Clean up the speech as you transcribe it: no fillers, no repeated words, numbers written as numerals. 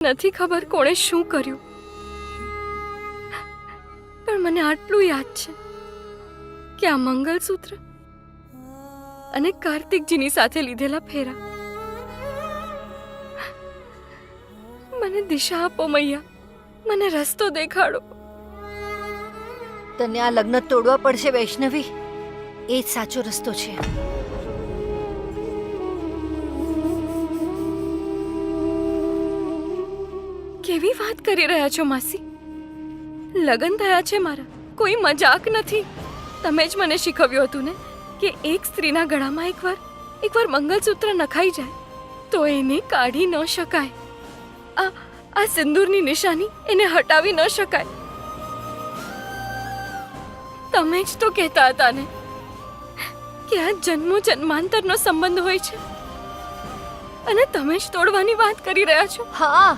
નથી ખબર કોણે શું કર્યું, પણ મને આટલું યાદ છે કે આ મંગલસૂત્ર અને કાર્તિકજીની સાથે લીધેલા ફેરા. મને દિશા આપો મૈયા, મને રસ્તો દેખાડો. તને આ લગ્ન તોડવા પડશે વૈષ્ણવી, એ જ સાચો રસ્તો છે. કેવી વાત કરી રહ્યા છો માસી? લગ્ન થયા છે મારા, કોઈ મજાક નથી. તમે જ મને શીખવ્યું હતું ને કે એક સ્ત્રીના ગળામાં એકવાર મંગલસૂત્ર નખાઈ જાય તો એને કાઢી ન શકાય. આ સિંદૂરની નિશાની એને હટાવી ન શકાય. તમે જ તો કહેતા હતા ને કે આ જન્મો જન્માંતરનો સંબંધ હોય છે, અને તમે જ તોડવાની વાત કરી રહ્યા છો. હા,